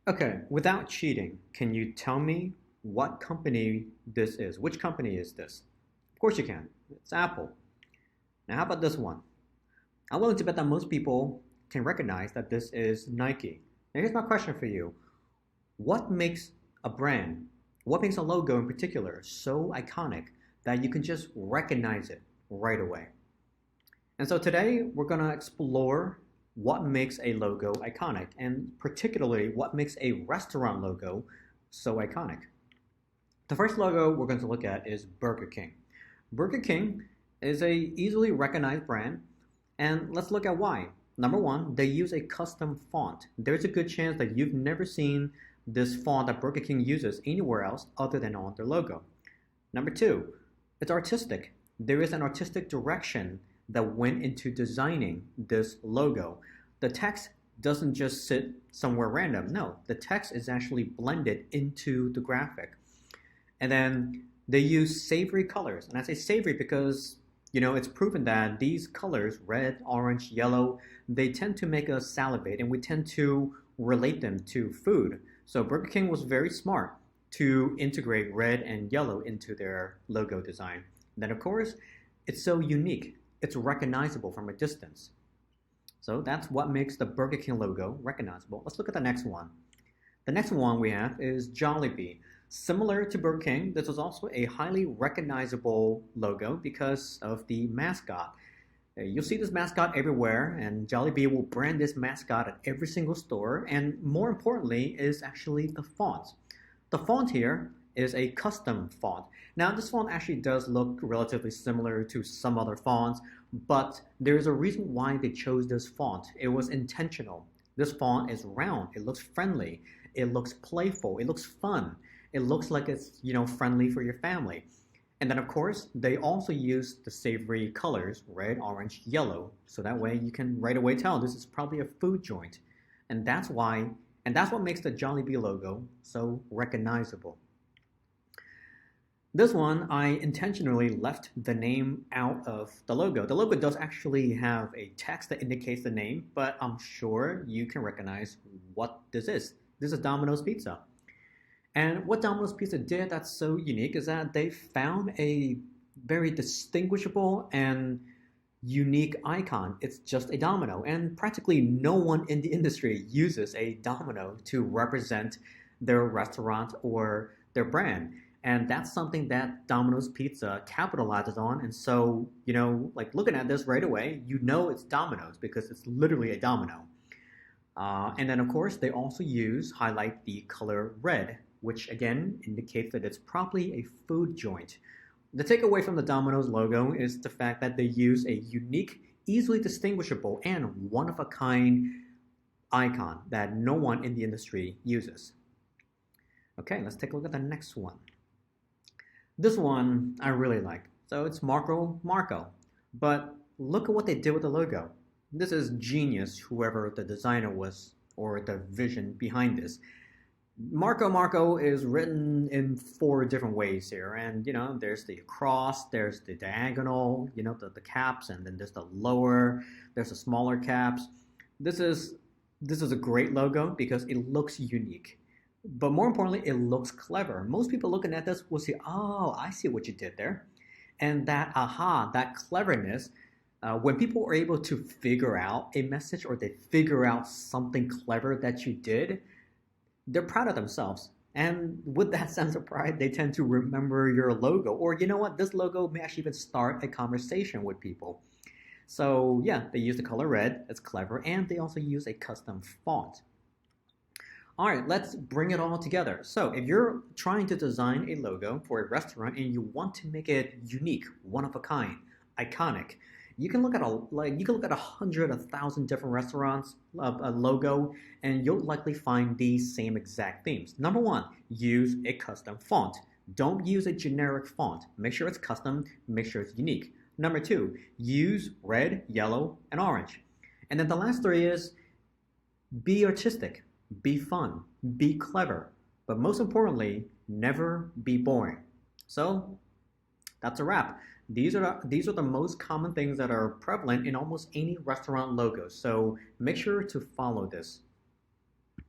Okay, without cheating, can you tell me what company this is? Which company is this? Of course you can. It's Apple. Now, how about this one? I'm willing to bet that most people can recognize that this is Nike. Now, here's my question for you. What makes a brand, what makes a logo in particular so iconic that you can just recognize it right away? And so today we're going to explore what makes a logo iconic, and particularly what makes a restaurant logo so iconic. The first logo we're going to look at is Burger King. Burger King is a easily recognized brand, and let's look at why. Number one, they use a custom font. There's a good chance that you've never seen this font that Burger King uses anywhere else other than on their logo. Number two, it's artistic. There is an artistic direction that went into designing this logo. The text doesn't just sit somewhere random. No, the text is actually blended into the graphic. And then they use savory colors. And I say savory because, it's proven that these colors, red, orange, yellow, they tend to make us salivate and we tend to relate them to food. So Burger King was very smart to integrate red and yellow into their logo design. And then, of course, it's so unique. It's recognizable from a distance. So that's what makes the Burger King logo recognizable. Let's look at the next one. The next one we have is Jollibee. Similar to Burger King, this is also a highly recognizable logo because of the mascot. You'll see this mascot everywhere, and Jollibee will brand this mascot at every single store, and more importantly is actually the font. The font here is a custom font. Now this font actually does look relatively similar to some other fonts, but there's a reason why they chose this font. It was intentional. This font is round, it looks friendly, it looks playful, it looks fun, it looks like it's friendly for your family. And then of course, they also use the savory colors, red, orange, yellow, so that way you can right away tell this is probably a food joint. And that's what makes the Jollibee logo so recognizable. This one, I intentionally left the name out of the logo. The logo does actually have a text that indicates the name, but I'm sure you can recognize what this is. This is Domino's Pizza. And what Domino's Pizza did that's so unique is that they found a very distinguishable and unique icon. It's just a domino, and practically no one in the industry uses a domino to represent their restaurant or their brand. And that's something that Domino's Pizza capitalizes on. And so, like looking at this right away, it's Domino's because it's literally a domino. And then, of course, they also highlight the color red, which again indicates that it's probably a food joint. The takeaway from the Domino's logo is the fact that they use a unique, easily distinguishable, and one-of-a-kind icon that no one in the industry uses. Okay, let's take a look at the next one. This one I really like. So it's Marco Marco. But look at what they did with the logo. This is genius, whoever the designer was or the vision behind this. Marco Marco is written in 4 different ways here. And, there's the cross, there's the diagonal, the caps, and then there's the lower, there's the smaller caps. This is a great logo because it looks unique. But more importantly, it looks clever. Most people looking at this will say, oh, I see what you did there. And that cleverness, when people are able to figure out a message or they figure out something clever that you did, they're proud of themselves. And with that sense of pride, they tend to remember your logo. Or you know what? This logo may actually even start a conversation with people. So yeah, they use the color red. It's clever. And they also use a custom font. All right, let's bring it all together. So if you're trying to design a logo for a restaurant and you want to make it unique, one of a kind, iconic, you can look at 100, 1,000 different restaurants a logo, and you'll likely find these same exact themes. Number one, use a custom font. Don't use a generic font. Make sure it's custom. Make sure it's unique. Number two, use red, yellow, and orange. And then the last 3 is be artistic. Be fun, be clever, but most importantly, never be boring. So that's a wrap. These are the most common things that are prevalent in almost any restaurant logo. So make sure to follow this.